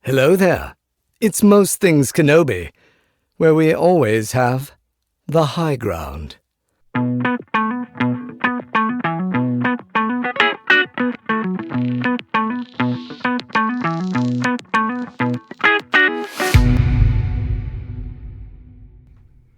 Hello there. It's Most Things Kenobi, where we always have the high ground.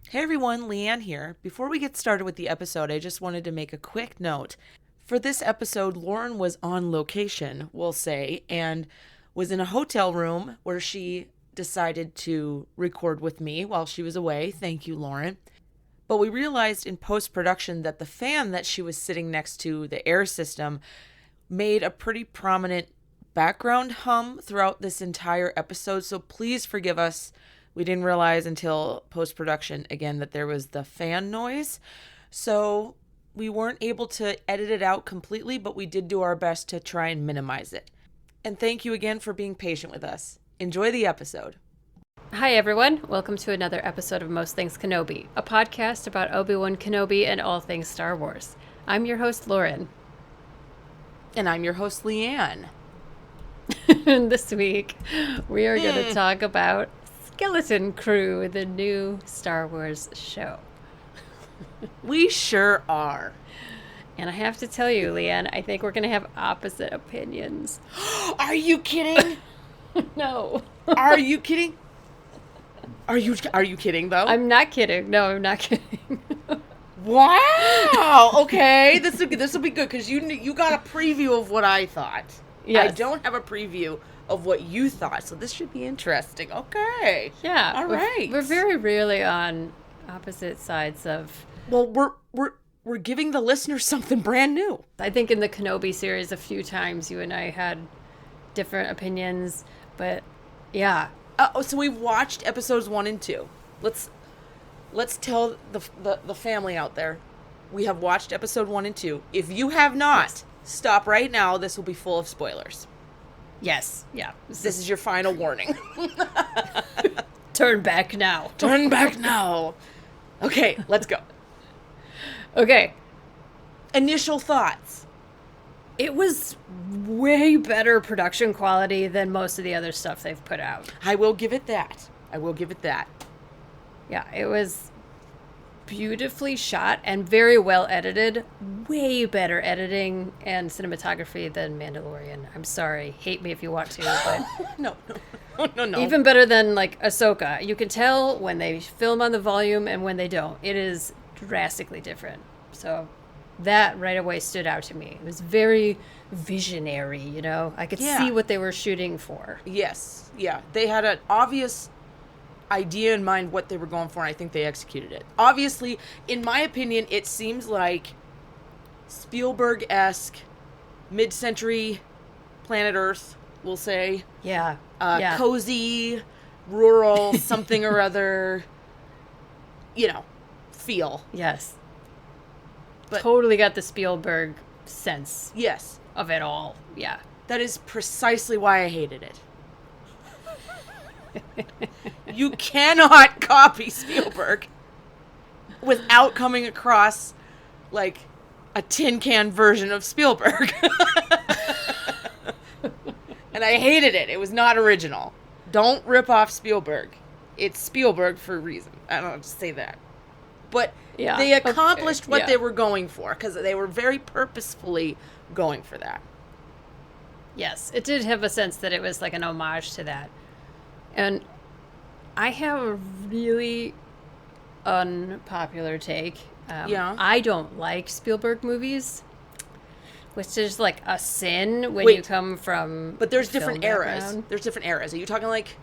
Hey everyone, Leanne here. Before we get started with the episode, I just wanted to make a quick note. For this episode, Lauren was on location, we'll say, and was in a hotel room where she decided to record with me while she was away. Thank you, Lauren. But we realized in post-production that the fan that she was sitting next to, the air system, made a pretty prominent background hum throughout this entire episode. So please forgive us. We didn't realize until post-production, again, that there was the fan noise. So we weren't able to edit it out completely, but we did do our best to try and minimize it. And thank you again for being patient with us. Enjoy the episode. Hi, everyone. Welcome to another episode of Most Things Kenobi, a podcast about Obi-Wan Kenobi and all things Star Wars. I'm your host, Lauren. And I'm your host, Leanne. This week, we are going to talk about Skeleton Crew, the new Star Wars show. We sure are. And I have to tell you, Leanne, I think we're going to have opposite opinions. Are you kidding? No. Are you kidding? Are you kidding though? I'm not kidding. No, I'm not kidding. Wow. Okay, this will be good because you got a preview of what I thought. Yes. I don't have a preview of what you thought, so this should be interesting. Okay. Yeah. All right. We're very rarely on opposite sides of. Well, we're giving the listeners something brand new. I think in the Kenobi series a few times you and I had different opinions, but yeah. So we've watched episodes 1 and 2. Let's tell the family out there. We have watched episode 1 and 2. If you have not, stop right now. This will be full of spoilers. Yes. Yeah. This is your final warning. Turn back now. Turn back now. Okay, let's go. Okay. Initial thoughts. It was way better production quality than most of the other stuff they've put out. I will give it that. Yeah, it was beautifully shot and very well edited. Way better editing and cinematography than Mandalorian. I'm sorry. Hate me if you want to, but No. Even better than like Ahsoka. You can tell when they film on the volume and when they don't. It is drastically different. So that right away stood out to me. It was very visionary, you know? I could see what they were shooting for. Yes. Yeah. They had an obvious idea in mind what they were going for, and I think they executed it. Obviously, in my opinion, it seems like Spielberg-esque mid-century planet Earth, we'll say. Yeah. Cozy, rural, something or other, feel. Yes. But totally got the Spielberg sense. Yes. Of it all. Yeah. That is precisely why I hated it. You cannot copy Spielberg without coming across like a tin can version of Spielberg. And I hated it. It was not original. Don't rip off Spielberg. It's Spielberg for a reason. I don't have to say that. But they accomplished what they were going for because they were very purposefully going for that. Yes, it did have a sense that it was like an homage to that. And I have a really unpopular take. I don't like Spielberg movies, which is like a sin when you come from. But there's different eras. Background. There's different eras. Are you talking like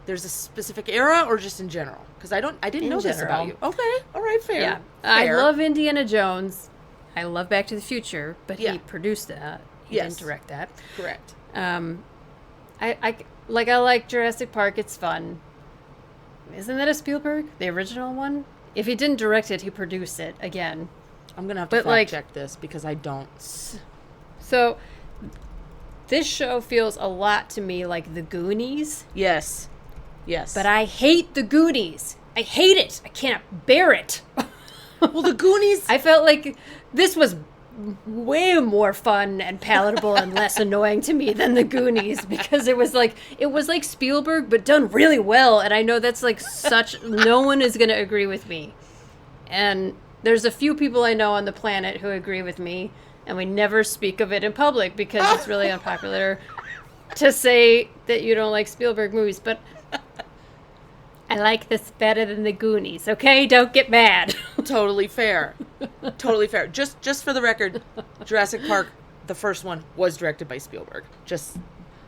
there's a specific era or just in general? Because I didn't know this about you. Okay, all right, fair. Yeah, fair. I love Indiana Jones. I love Back to the Future, but he produced that. He didn't direct that. Correct. I like Jurassic Park. It's fun. Isn't that a Spielberg? The original one? If he didn't direct it, he produced it again. I'm going to have to fact check this because I don't. So, this show feels a lot to me like The Goonies. Yes. But I hate The Goonies. I hate it. I can't bear it. Well, The Goonies. I felt like this was way more fun and palatable and less annoying to me than the Goonies, because it was like Spielberg but done really well, and I know that's like no one is going to agree with me, and there's a few people I know on the planet who agree with me, and we never speak of it in public because it's really unpopular to say that you don't like Spielberg movies, but I like this better than the Goonies, okay? Don't get mad. Totally fair. Totally fair. Just for the record, Jurassic Park, the first one, was directed by Spielberg.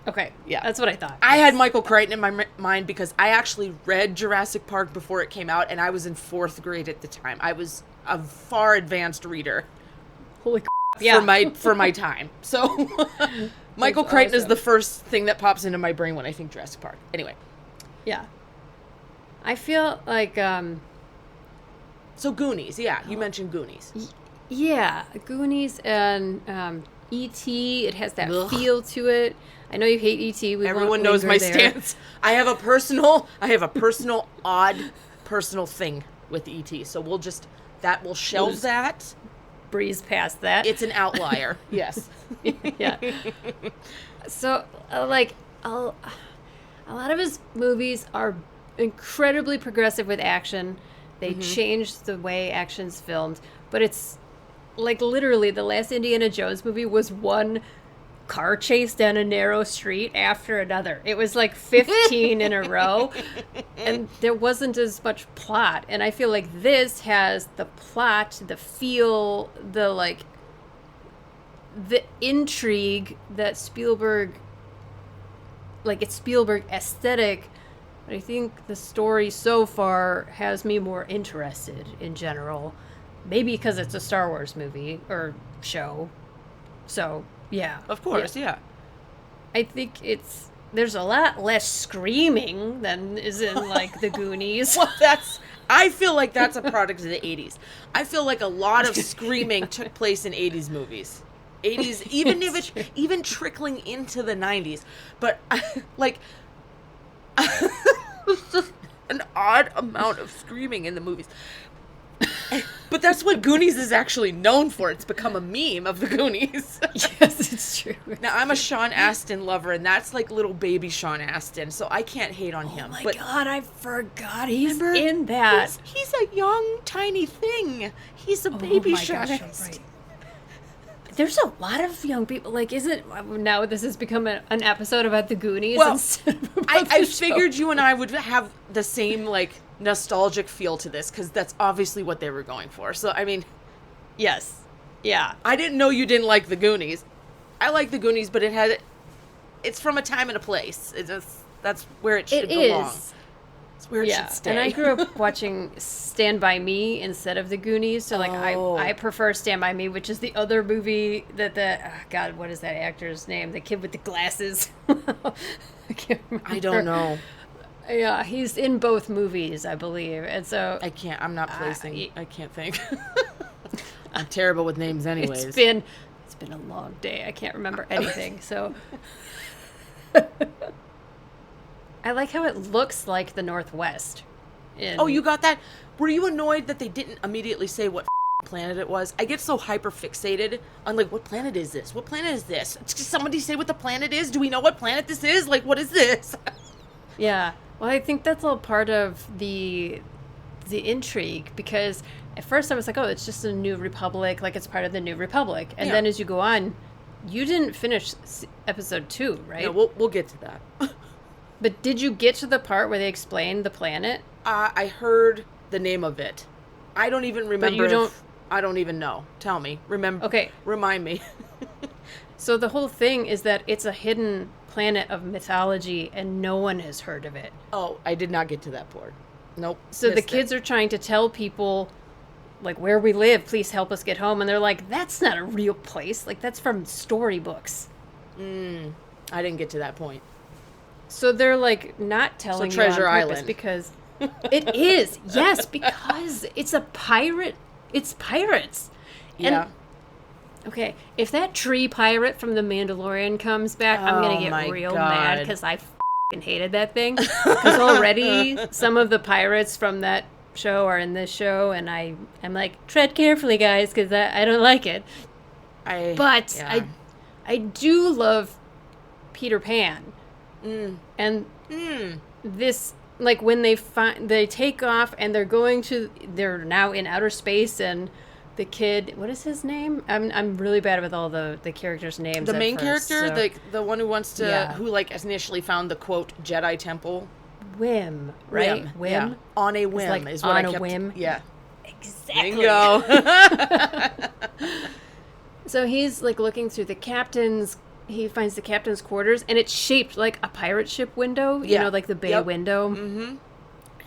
Okay, yeah. That's what I thought. I had Michael Crichton in my mind because I actually read Jurassic Park before it came out, and I was in 4th grade at the time. I was a far advanced reader. Holy yeah. For my time. So Michael Crichton is the first thing that pops into my brain when I think Jurassic Park. Anyway. Yeah. I feel like so Goonies, yeah, you mentioned Goonies. Yeah, Goonies and E.T. It has that feel to it. I know you hate E.T. Everyone knows my stance. I have a personal odd personal thing with E.T. So we'll shelve that. Breeze past that. It's an outlier. Yes. Yeah. So a lot of his movies are incredibly progressive with action. They changed the way action's filmed, but it's like literally the last Indiana Jones movie was one car chase down a narrow street after another. It was like 15 in a row, and there wasn't as much plot. And I feel like this has the plot, the feel, the intrigue that Spielberg, like it's Spielberg aesthetic. But I think the story so far has me more interested in general. Maybe because it's a Star Wars movie or show. So, yeah. Of course, yeah. I think there's a lot less screaming than is in, like, the Goonies. Well, I feel like that's a product of the 80s. I feel like a lot of screaming took place in 80s movies. 80s, even trickling into the 90s. But, like... It's just an odd amount of screaming in the movies. But that's what Goonies is actually known for. It's become a meme of the Goonies. Yes, it's true. Now, I'm a Sean Astin lover, and that's like little baby Sean Astin, so I can't hate on him. Oh my God, I forgot he's in that. He's a young, tiny thing. He's a baby Sean Astin. Right. There's a lot of young people. Like, now this has become an episode about the Goonies instead of about I the show. figured you and I would have the same, like, nostalgic feel to this, because that's obviously what they were going for. So, I mean... Yes. Yeah. I didn't know you didn't like the Goonies. I like the Goonies, but it's from a time and a place. That's where it should belong. It's where it should stay. And I grew up watching Stand By Me instead of the Goonies, so I prefer Stand By Me, which is the other movie God, what is that actor's name? The kid with the glasses. I can't remember. I don't know. Yeah, he's in both movies, I believe, and so I'm not placing. I can't think. I'm terrible with names, anyways. It's been a long day. I can't remember anything. So. I like how it looks like the Northwest. Oh, you got that? Were you annoyed that they didn't immediately say what planet it was? I get so hyper fixated on, like, what planet is this? What planet is this? Does somebody say what the planet is? Do we know what planet this is? Like, what is this? Yeah. Well, I think that's all part of the intrigue, because at first I was like, oh, it's just a New Republic, like it's part of the New Republic. And then as you go on, you didn't finish episode 2, right? No, we'll get to that. But did you get to the part where they explained the planet? I heard the name of it. I don't even remember. I don't even know. Tell me. Remember? Okay. Remind me. So the whole thing is that it's a hidden planet of mythology, and no one has heard of it. Oh, I did not get to that part. Nope. So the kids are trying to tell people, like, where we live, please help us get home. And they're like, that's not a real place. Like, that's from storybooks. I didn't get to that point. So they're, like, not telling you Treasure on purpose Island. Because it is. Yes, because it's a pirate. It's pirates. Yeah. And, okay, if that tree pirate from The Mandalorian comes back, I'm going to get real mad because I f***ing hated that thing. Because already some of the pirates from that show are in this show, and I'm like, tread carefully, guys, because I don't like it. I do love Peter Pan. And this, like, when they take off and they're now in outer space, and the kid, what is his name? I'm really bad with all the characters' names. The main character, the one who wants to, who like initially found the quote Jedi temple. Whim, right? Whim. Yeah. On a whim like is what on I kept. A whim. Yeah. Exactly. Bingo. So he's like looking through he finds the captain's quarters, and it's shaped like a pirate ship window, you know, like the bay window. Mm-hmm.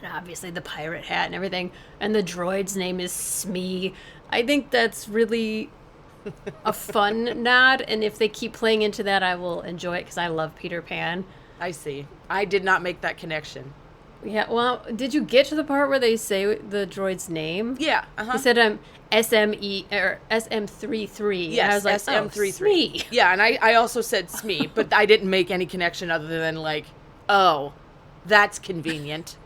And obviously the pirate hat and everything. And the droid's name is Smee. I think that's really a fun nod, and if they keep playing into that, I will enjoy it because I love Peter Pan. I see. I did not make that connection. Yeah, well, did you get to the part where they say the droid's name? Yeah. He said SME or SM33. Yes, and I was like, SM33. Yeah, and I also said Smee, but I didn't make any connection other than like, oh, that's convenient.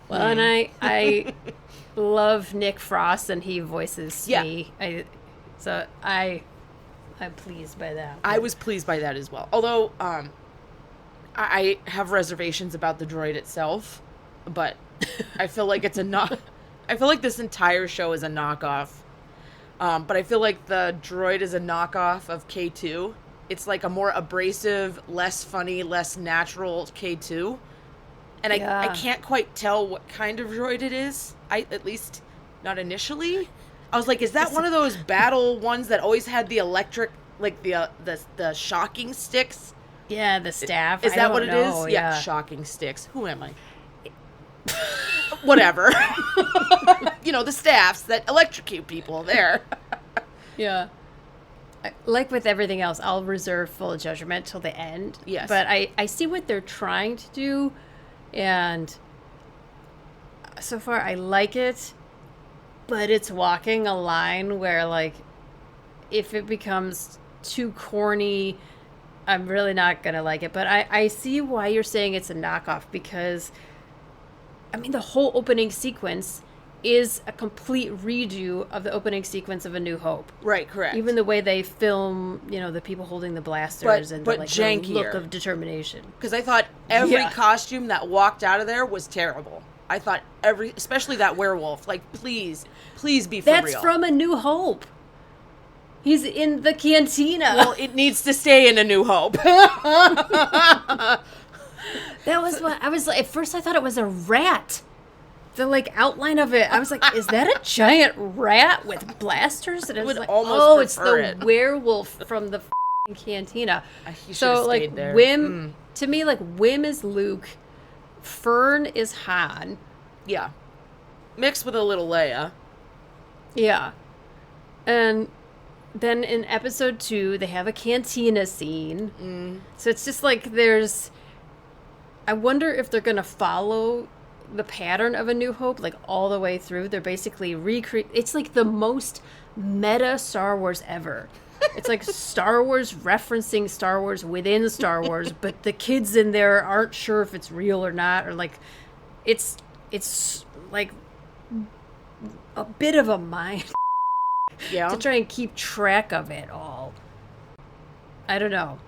Well, and I love Nick Frost, and he voices Smee. Yeah. I'm pleased by that. I was pleased by that as well. Although I have reservations about the droid itself, but I feel like I feel like this entire show is a knockoff. But I feel like the droid is a knockoff of K2. It's like a more abrasive, less funny, less natural K2. And I can't quite tell what kind of droid it is. At least not initially. I was like, is that one of those battle ones that always had the electric, like the shocking sticks? Yeah, the staff. Is that what it is? Yeah, shocking sticks. Who am I? Whatever. You know, the staffs that electrocute people there. Yeah. Like with everything else, I'll reserve full judgment till the end. Yes. But I see what they're trying to do, and so far I like it. But it's walking a line where, like, if it becomes too corny, I'm really not going to like it. But I see why you're saying it's a knockoff, because, I mean, the whole opening sequence is a complete redo of the opening sequence of A New Hope. Right, correct. Even the way they film, you know, the people holding the blasters and the look of determination. Because I thought every costume that walked out of there was terrible. I thought especially that werewolf, like, please be for real. That's from A New Hope. He's in the cantina. Well, it needs to stay in A New Hope. That was what I was like. At first, I thought it was a rat. The like outline of it, I was like, "Is that a giant rat with blasters?" And it was like, "Oh, it's the werewolf from the cantina." So like, there. Wim to me, like Wim is Luke, Fern is Han. Yeah, mixed with a little Leia. Yeah, and then in episode 2, they have a cantina scene. So it's just like I wonder if they're gonna follow the pattern of A New Hope, like all the way through. They're basically it's like the most meta Star Wars ever. It's like Star Wars referencing Star Wars within Star Wars, but the kids in there aren't sure if it's real or not, or like it's like a bit of a mind to try and keep track of it all. I don't know.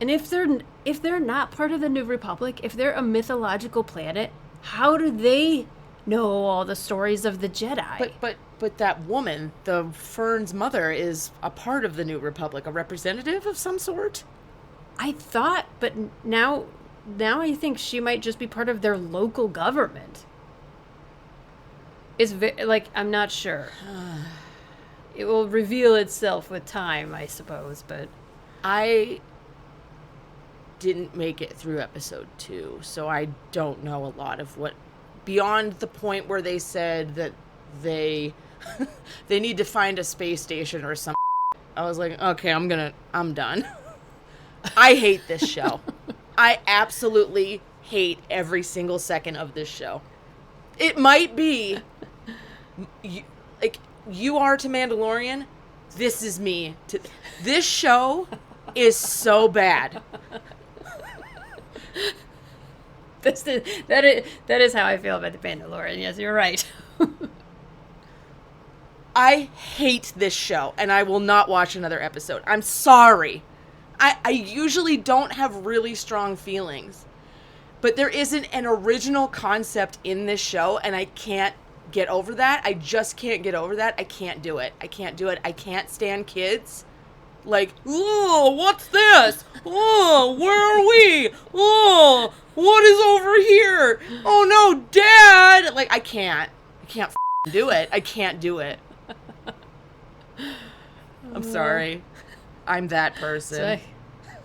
And if they're not part of the New Republic, if they're a mythological planet, how do they know all the stories of the Jedi? But that woman, the Fern's mother, is a part of the New Republic, a representative of some sort? I thought, but now I think she might just be part of their local government. It's I'm not sure. It will reveal itself with time, I suppose, but I didn't make it through episode 2, so I don't know a lot of what beyond the point where they said that they need to find a space station or something. I was like, okay, I'm done. I hate this show. I absolutely hate every single second of this show. It might be you are to Mandalorian, this is me to this show is so bad. That is how I feel about the Mandalorian. Yes, you're right. I hate this show, and I will not watch another episode. I'm sorry. I usually don't have really strong feelings, but there isn't an original concept in this show, and I can't get over that. I just can't get over that. I can't do it. I can't stand kids. Like, oh, what's this? Oh, where are we? Oh, what is over here? Oh no, Dad! Like, I can't do it. I can't do it. I'm sorry. I'm that person.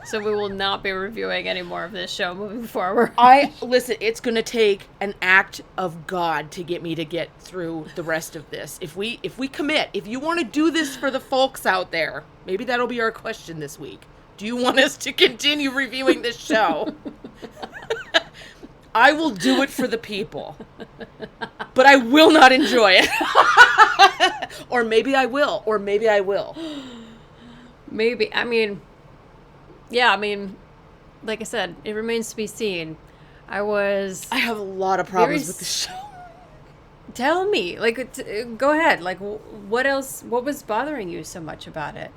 So we will not be reviewing any more of this show moving forward. Listen, it's going to take an act of God to get me to get through the rest of this. If we commit, if you want to do this for the folks out there, maybe that'll be our question this week. Do you want us to continue reviewing this show? I will do it for the people. But I will not enjoy it. Or maybe I will. Maybe. I mean, like I said, it remains to be seen. I have a lot of problems with the show. Tell me. Go ahead. Like, what else? What was bothering you so much about it?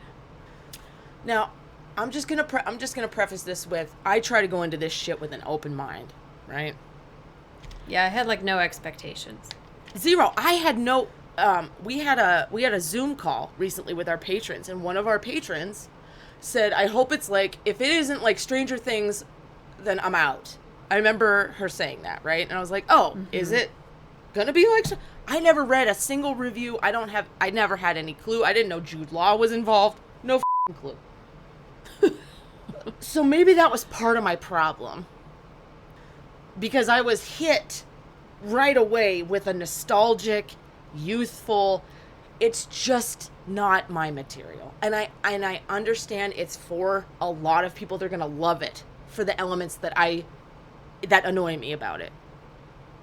Now, I'm just gonna preface this with, I try to go into this shit with an open mind, right? Yeah, I had no expectations. Zero. I had no. We had a Zoom call recently with our patrons, and one of our patrons said, I hope it's if it isn't like Stranger Things, then I'm out. I remember her saying that, right? And I was like, oh, is it gonna be like... I never read a single review. I never had any clue. I didn't know Jude Law was involved. No clue. So maybe that was part of my problem. Because I was hit right away with a nostalgic, youthful... It's just not my material. And I understand it's for a lot of people. They're going to love it for the elements that annoy me about it.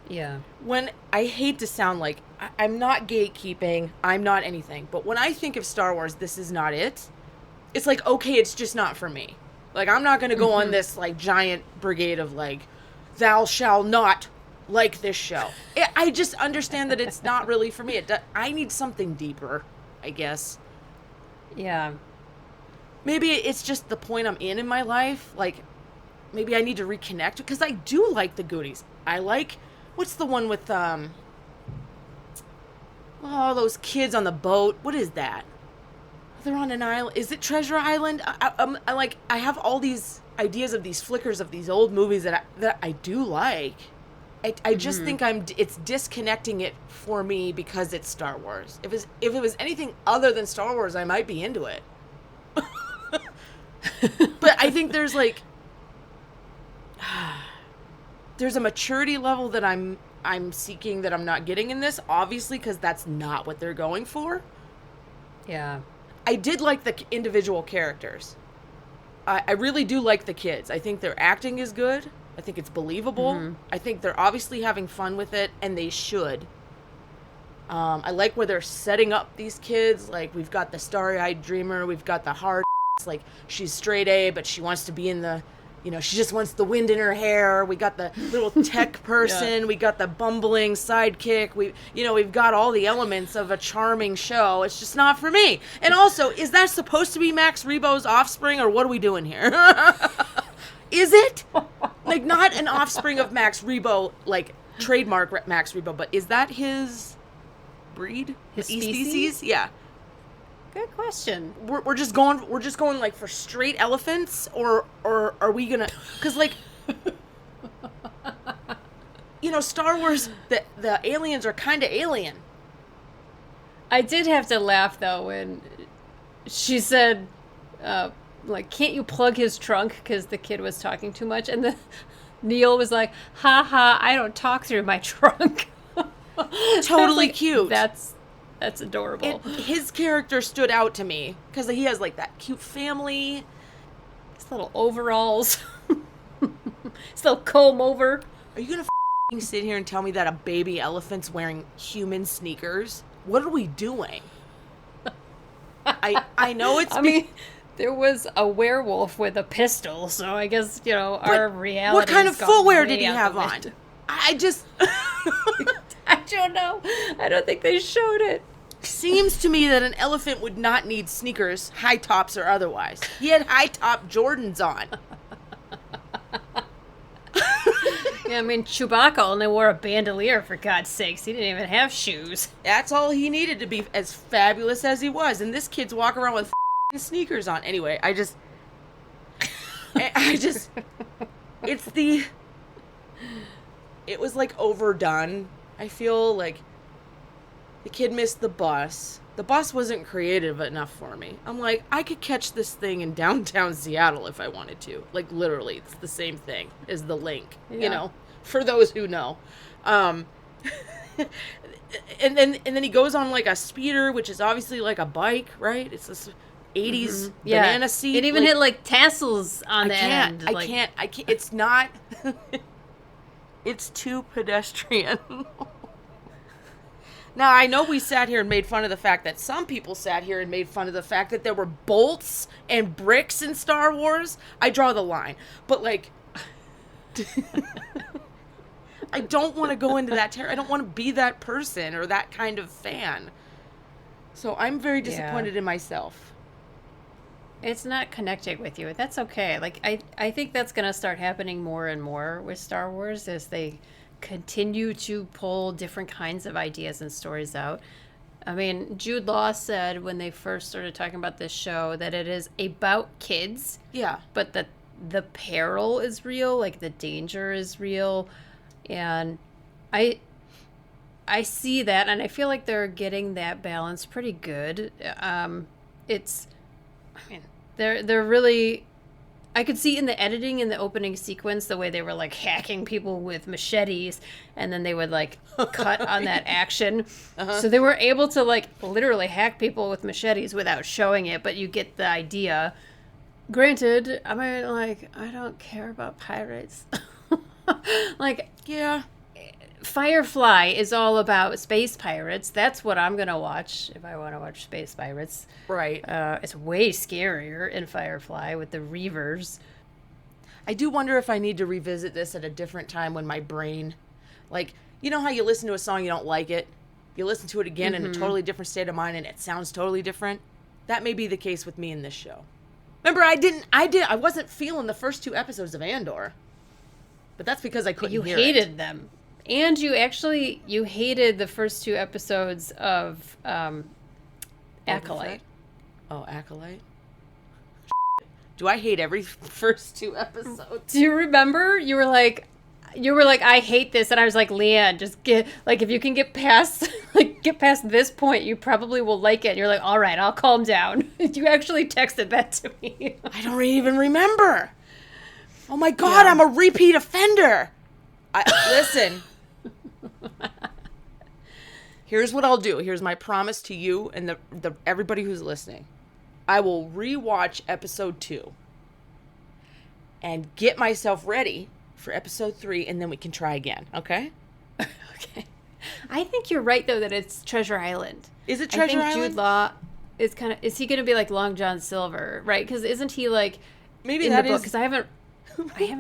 Yeah. When I hate to sound like I'm not gatekeeping, I'm not anything. But when I think of Star Wars, this is not it. It's like, okay, it's just not for me. Like, I'm not going to go on this giant brigade of thou shall not like this show. I just understand that it's not really for me. I need something deeper, I guess. Yeah. Maybe it's just the point I'm in my life. Maybe I need to reconnect, because I do like the Goonies. I like, what's the one with those kids on the boat? What is that? They're on an island. Is it Treasure Island? I have all these ideas of these flickers of these old movies that I do like. I just think it's disconnecting it for me because it's Star Wars. If it was anything other than Star Wars, I might be into it. But I think there's there's a maturity level that I'm seeking that I'm not getting in this, obviously, because that's not what they're going for. Yeah. I did like the individual characters. I really do like the kids. I think their acting is good. I think it's believable. I think they're obviously having fun with it, and they should. I like where they're setting up these kids. We've got the starry-eyed dreamer. We've got the hard she's straight A, but she wants to be in the... she just wants the wind in her hair. We got the little tech person. Yeah. We got the bumbling sidekick. We've got all the elements of a charming show. It's just not for me. And also, is that supposed to be Max Rebo's offspring, or what are we doing here? Is it? Not an offspring of Max Rebo, trademark Max Rebo, but is that his breed? His species? Yeah. Good question. We're just going for straight elephants, or are we gonna? Because Star Wars, the aliens are kind of alien. I did have to laugh though when she said, can't you plug his trunk, because the kid was talking too much, and Neil was like, ha ha, I don't talk through my trunk. Totally cute. That's adorable. His character stood out to me because he has that cute family. His little overalls. His little comb over. Are you going to sit here and tell me that a baby elephant's wearing human sneakers? What are we doing? I know it's... there was a werewolf with a pistol, so I guess, our reality... What kind of footwear did he have on? I just... I don't know. I don't think they showed it. seems to me that an elephant would not need sneakers, high tops or otherwise. He had high top Jordans on. Yeah, I mean, Chewbacca only wore a bandolier, for God's sakes. He didn't even have shoes. That's all he needed to be as fabulous as he was. And this kid's walking around with sneakers on. Anyway, I just, it was like overdone. I feel like the kid missed the bus. The bus wasn't creative enough for me. I'm like, I could catch this thing in downtown Seattle if I wanted to. Like, literally, it's the same thing as the link, you know, for those who know. And then he goes on, like, a speeder, which is obviously like a bike, right? It's this 80s banana seat. It even had, like, tassels on the end. I can't. It's not... It's too pedestrian. Now, I know we sat here and made fun of the fact that some people sat here and made fun of the fact that there were bolts and bricks in Star Wars. I draw the line. But, like, I don't want to go into that I don't want to be that person or that kind of fan. So I'm very disappointed in myself. It's not connecting with you. That's okay. Like, I think that's going to start happening more and more with Star Wars as they continue to pull different kinds of ideas and stories out. I mean, Jude Law said when they first started talking about this show that it is about kids. Yeah. But that the peril is real, like the danger is real. And I see that, and I feel like they're getting that balance pretty good. They're really... I could see in the editing in the opening sequence the way they were, like, hacking people with machetes, and then they would, like, cut on that action. So they were able to, like, literally hack people with machetes without showing it, but you get the idea. Granted, I mean, like, I don't care about pirates. Like, Yeah. Firefly is all about space pirates. That's what I'm going to watch if I want to watch space pirates. Right. It's way scarier in Firefly with the Reavers. I do wonder if I need to revisit this at a different time when my brain, like, you know how you listen to a song, you don't like it, you listen to it again in a totally different state of mind and it sounds totally different? That may be the case with me in this show. Remember, I wasn't feeling the first 2 episodes of Andor. But that's because I couldn't hear it. You hated them. And you hated the first 2 episodes of Acolyte. Oh, Acolyte? Do I hate every first 2 episodes? Do you remember? You were like, I hate this, and I was like, Leanne, just if you can get past this point, you probably will like it. And you're like, all right, I'll calm down. You actually texted that to me. I don't even remember. Oh my God, I'm a repeat offender. Listen. Here's what I'll do. Here's my promise to you and the everybody who's listening. I will rewatch episode 2 and get myself ready for episode 3, and then we can try again. Okay? Okay. I think you're right though that it's Treasure Island. Is it Treasure Island? I think Jude Law is he going to be like Long John Silver, right? Because isn't he like maybe in that the book? is Because I haven't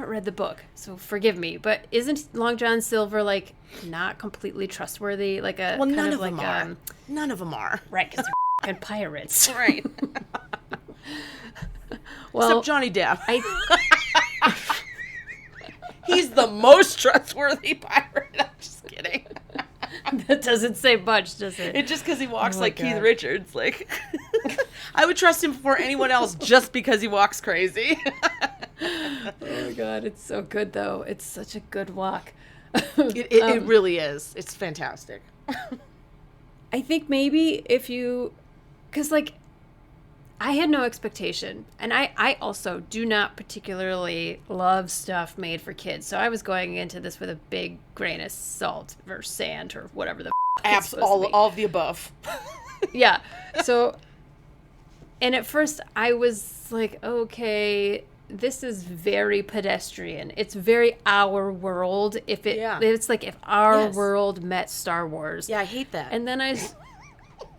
read the book, so forgive me. But isn't Long John Silver like not completely trustworthy? Like a well, kind none of of like them are. None of them are. Right? Because they're pirates, right? Well, except Johnny Depp. He's the most trustworthy pirate. I'm just kidding. That doesn't say much, does it? It's just because he walks like God. Keith Richards. Like, I would trust him before anyone else just because he walks crazy. Oh my God, it's so good though. It's such a good walk. It really is. It's fantastic. I think maybe because like I had no expectation, and I also do not particularly love stuff made for kids, so I was going into this with a big grain of salt or sand or whatever the all of the above. Yeah. So, and at first I was like, okay, this is very pedestrian. It's very our world. It's like if our world met Star Wars. Yeah, I hate that. And then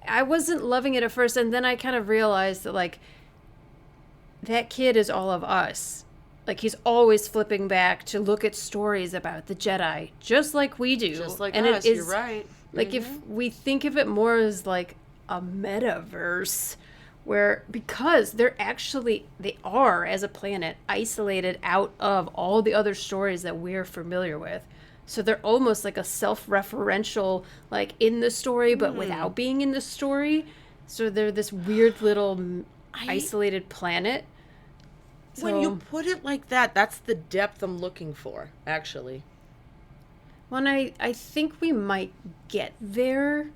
I wasn't loving it at first, and then I kind of realized that, like, that kid is all of us. Like, he's always flipping back to look at stories about the Jedi, just like we do. Just like and us, it is, you're right. Like, if we think of it more as, like, a metaverse where, because they are, as a planet, isolated out of all the other stories that we're familiar with. So they're almost like a self-referential, like in the story, but without being in the story. So they're this weird little isolated planet. When you put it like that, that's the depth I'm looking for, actually. Well, I think we might get there.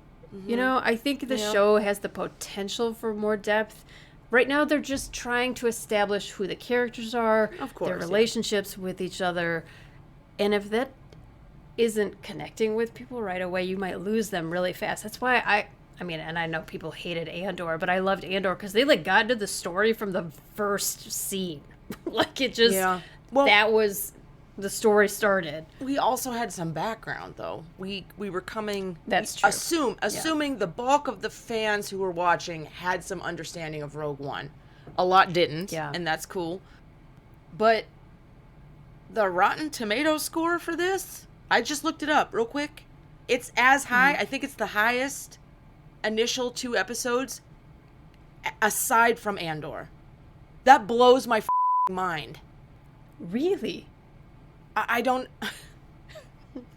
You know, I think the show has the potential for more depth. Right now, they're just trying to establish who the characters are, of course, their relationships with each other. And if that isn't connecting with people right away, you might lose them really fast. That's why I mean, and I know people hated Andor, but I loved Andor because they like got into the story from the first scene. Like it just, that was, the story started. We also had some background though. We were coming, that's true. Assuming the bulk of the fans who were watching had some understanding of Rogue One. A lot didn't, and that's cool. But the Rotten Tomatoes score for this, I just looked it up real quick. It's as high, I think it's the highest initial 2 episodes aside from Andor. That blows my mind. Really? I don't...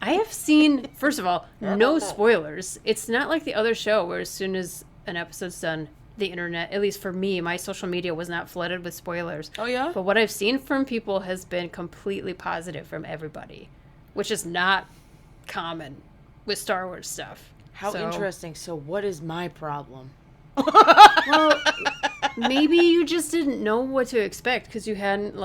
I have seen, first of all, no spoilers. It's not like the other show where as soon as an episode's done, the internet, at least for me, my social media was not flooded with spoilers. Oh, yeah? But what I've seen from people has been completely positive from everybody, which is not common with Star Wars stuff. How interesting. So what is my problem? Well, maybe you just didn't know what to expect because you hadn't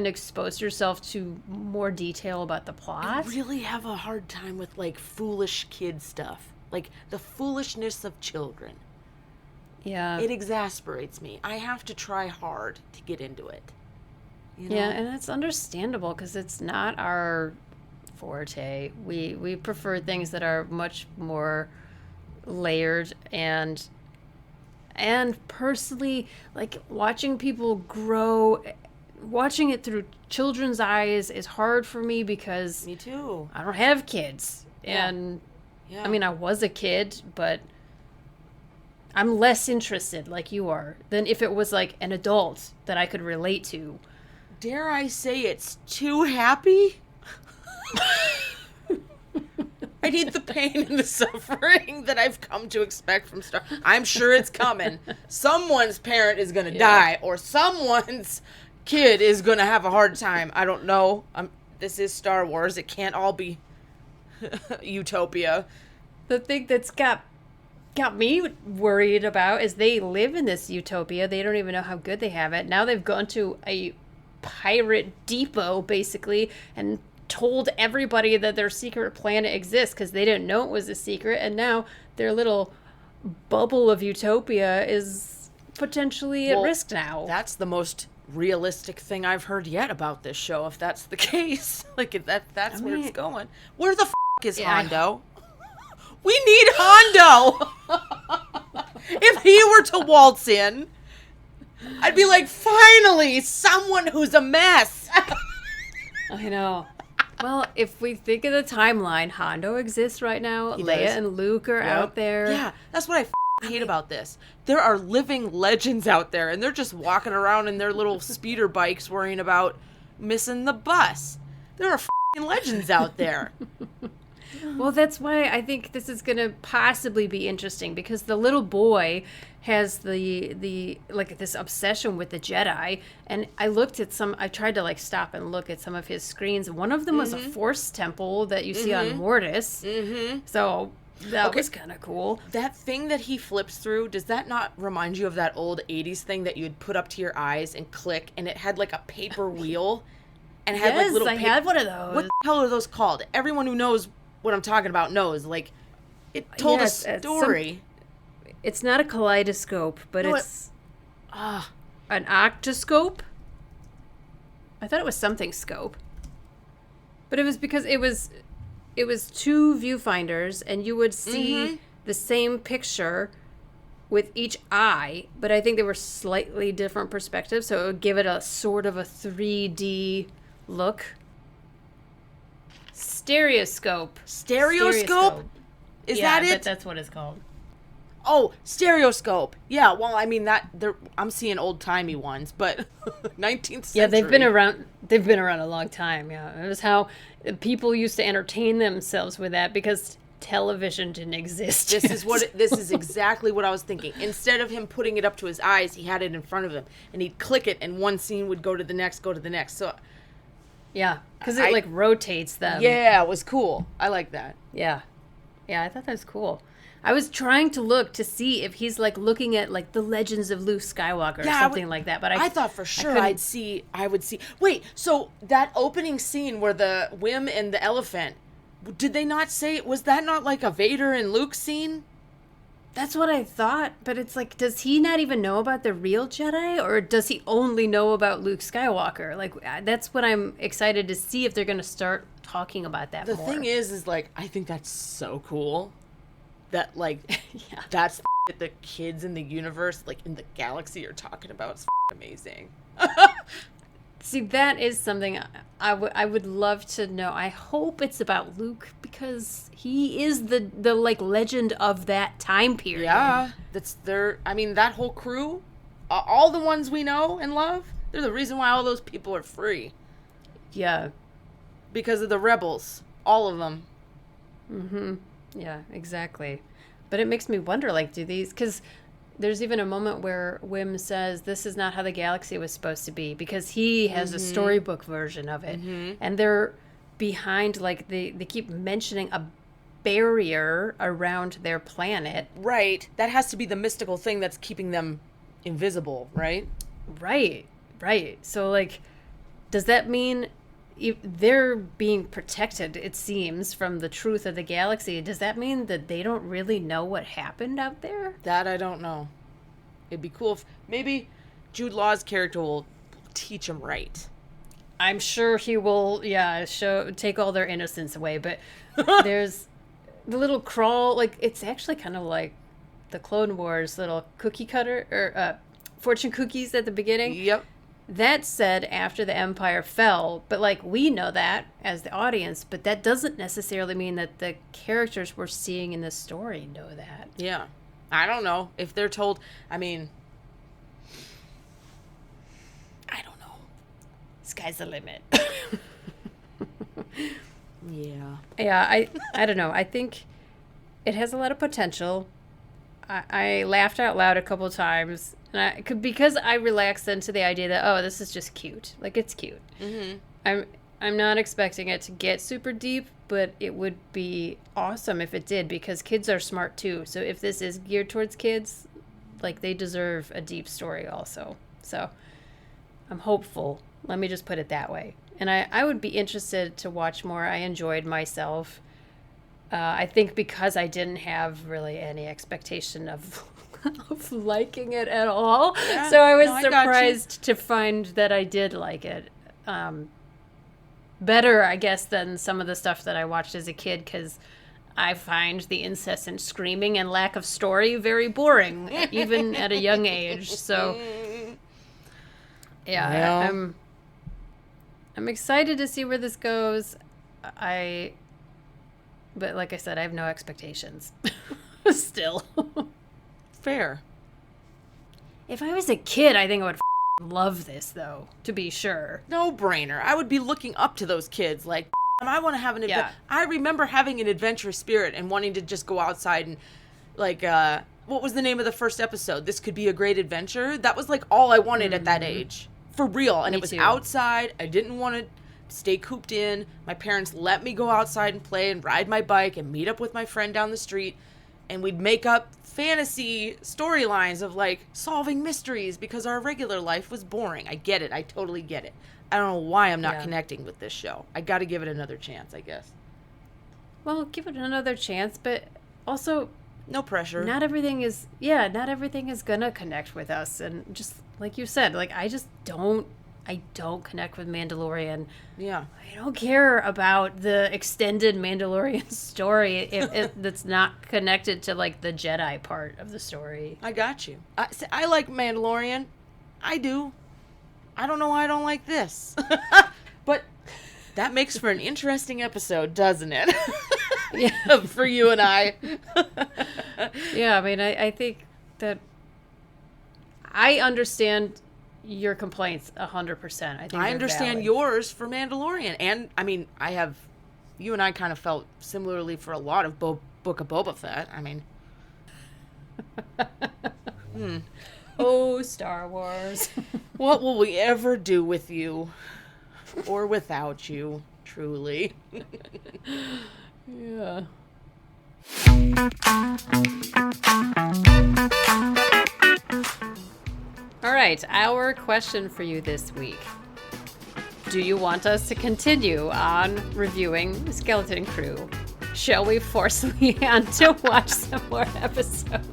exposed yourself to more detail about the plot. I really have a hard time with like foolish kid stuff. Like the foolishness of children. Yeah. It exasperates me. I have to try hard to get into it. You know? Yeah, and it's understandable because it's not our forte. We prefer things that are much more layered and personally, like watching people grow, watching it through children's eyes is hard for me because me too. I don't have kids. And I mean, I was a kid, but I'm less interested like you are than if it was like an adult that I could relate to. Dare I say it's too happy? I need the pain and the suffering that I've come to expect from Star. I'm sure it's coming. Someone's parent is going to die, or someone's kid is going to have a hard time. I don't know. This is Star Wars. It can't all be utopia. The thing that's got me worried about is they live in this utopia. They don't even know how good they have it. Now they've gone to a pirate depot, basically, and told everybody that their secret planet exists because they didn't know it was a secret, and now their little bubble of utopia is potentially at risk now. That's the most realistic thing I've heard yet about this show, if that's the case. Like, that's where it's going. Where the f*** is Hondo? We need Hondo! If he were to waltz in, I'd be like, finally, someone who's a mess. I know. Well, if we think of the timeline, Hondo exists right now. Leia and Luke are out there. Yeah, that's what I hate about this. There are living legends out there, and they're just walking around in their little speeder bikes worrying about missing the bus. There are legends out there. Well, that's why I think this is going to possibly be interesting, because the little boy has the like this obsession with the Jedi, and I tried to like stop and look at some of his screens. One of them was a Force temple that you see on Mortis. So that was kind of cool. That thing that he flips through, does that not remind you of that old 80s thing that you'd put up to your eyes and click, and it had like a paper wheel and had like little I had one of those. What the hell are those called? Everyone who knows what I'm talking about knows. Like, it told a story. It's not a kaleidoscope, but it's an octoscope. I thought it was something scope, but it was because it was two viewfinders, and you would see the same picture with each eye, but I think they were slightly different perspectives, so it would give it a sort of a 3D look. Stereoscope. Stereoscope? Is that it? That's what it's called. Oh, stereoscope. Yeah, well, I mean I'm seeing old-timey ones, but 19th century. Yeah, they've been around. They've been around a long time. Yeah, it was how people used to entertain themselves with that because television didn't exist. This is exactly what I was thinking. Instead of him putting it up to his eyes, he had it in front of him, and he'd click it, and one scene would go to the next. So yeah, because it like rotates them. Yeah, it was cool. I like that. Yeah, I thought that was cool. I was trying to look to see if he's like looking at like the Legends of Luke Skywalker or something like that. But I thought for sure I would see. Wait, so that opening scene where the Wim and the elephant, did they not say, was that not like a Vader and Luke scene? That's what I thought, but it's like, does he not even know about the real Jedi, or does he only know about Luke Skywalker? Like, that's what I'm excited to see if they're going to start talking about that more. The thing is like, I think that's so cool. That, like, that's that the kids in the universe, like, in the galaxy are talking about. It's amazing. See, that is something I would love to know. I hope it's about Luke, because he is the like, legend of that time period. Yeah. That whole crew, all the ones we know and love, they're the reason why all those people are free. Yeah. Because of the rebels. All of them. Mm-hmm. Yeah, exactly. But it makes me wonder, like, do these... Because there's even a moment where Wim says, this is not how the galaxy was supposed to be, because he has a storybook version of it. Mm-hmm. And they're behind, like, they keep mentioning a barrier around their planet. Right. That has to be the mystical thing that's keeping them invisible, right? Right. So, like, does that mean... they're being protected, it seems, from the truth of the galaxy. Does that mean that they don't really know what happened out there? That I don't know. It'd be cool if maybe Jude Law's character will teach them right. I'm sure he will, take all their innocence away. But there's the little crawl, like, it's actually kind of like the Clone Wars little cookie cutter, or fortune cookies at the beginning. Yep. That said, after the Empire fell, but, like, we know that as the audience, but that doesn't necessarily mean that the characters we're seeing in the story know that. Yeah. I don't know. If they're told, I don't know. Sky's the limit. Yeah. Yeah, I don't know. I think it has a lot of potential. I laughed out loud a couple times, and because I relaxed into the idea that, this is just cute. Like, it's cute. Mm-hmm. I'm not expecting it to get super deep, but it would be awesome if it did, because kids are smart too. So if this is geared towards kids, like, they deserve a deep story also. So I'm hopeful. Let me just put it that way. And I would be interested to watch more. I enjoyed myself. I think because I didn't have really any expectation of liking it at all. Yeah, so I was surprised to find that I did like it. Better, I guess, than some of the stuff that I watched as a kid, because I find the incessant screaming and lack of story very boring, even at a young age. So, yeah, I'm excited to see where this goes. But like I said, I have no expectations. Still. Fair. If I was a kid, I think I would love this, though, to be sure. No brainer. I would be looking up to those kids like, I want to have an adventure. Yeah. I remember having an adventurous spirit and wanting to just go outside and, like, what was the name of the first episode? This Could Be a Great Adventure? That was, like, all I wanted at that age. For real. And it was outside. I didn't want to stay cooped in. My parents let me go outside and play and ride my bike and meet up with my friend down the street, and we'd make up fantasy storylines of, like, solving mysteries because our regular life was boring. I get it. I totally get it. I don't know why I'm not connecting with this show. I got to give it another chance, I guess. Well, give it another chance, but also no pressure. Not everything is gonna connect with us, and just like you said, like, I don't connect with Mandalorian. Yeah. I don't care about the extended Mandalorian story if that's not connected to, like, the Jedi part of the story. I got you. I like Mandalorian. I do. I don't know why I don't like this. But that makes for an interesting episode, doesn't it? Yeah. For you and I. Yeah, I mean, I think that I understand your complaints 100%. I think I understand valid. yours for Mandalorian. And, I mean, you and I kind of felt similarly for a lot of Book of Boba Fett. I mean. Oh, Star Wars. What will we ever do with you? Or without you, truly. Yeah. All right, our question for you this week. Do you want us to continue on reviewing Skeleton Crew? Shall we force Leanne to watch some more episodes?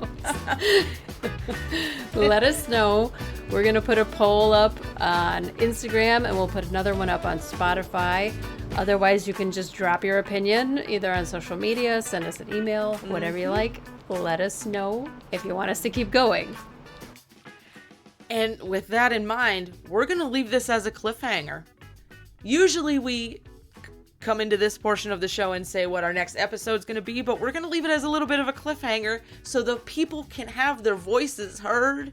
Let us know. We're going to put a poll up on Instagram, and we'll put another one up on Spotify. Otherwise, you can just drop your opinion either on social media, send us an email, whatever you like. Let us know if you want us to keep going. And with that in mind, we're going to leave this as a cliffhanger. Usually we come into this portion of the show and say what our next episode's going to be, but we're going to leave it as a little bit of a cliffhanger so the people can have their voices heard.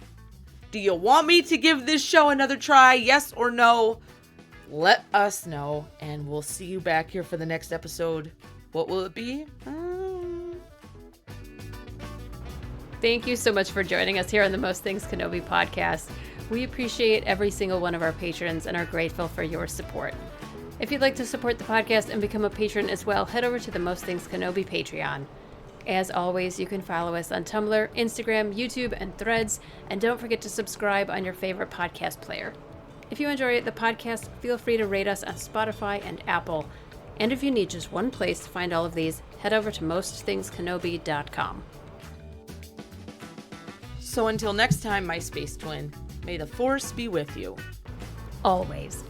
Do you want me to give this show another try? Yes or no? Let us know, and we'll see you back here for the next episode. What will it be? Thank you so much for joining us here on the Most Things Kenobi podcast. We appreciate every single one of our patrons and are grateful for your support. If you'd like to support the podcast and become a patron as well, head over to the Most Things Kenobi Patreon. As always, you can follow us on Tumblr, Instagram, YouTube, and Threads, and don't forget to subscribe on your favorite podcast player. If you enjoy the podcast, feel free to rate us on Spotify and Apple. And if you need just one place to find all of these, head over to mostthingskenobi.com. So until next time, my space twin, may the Force be with you. Always.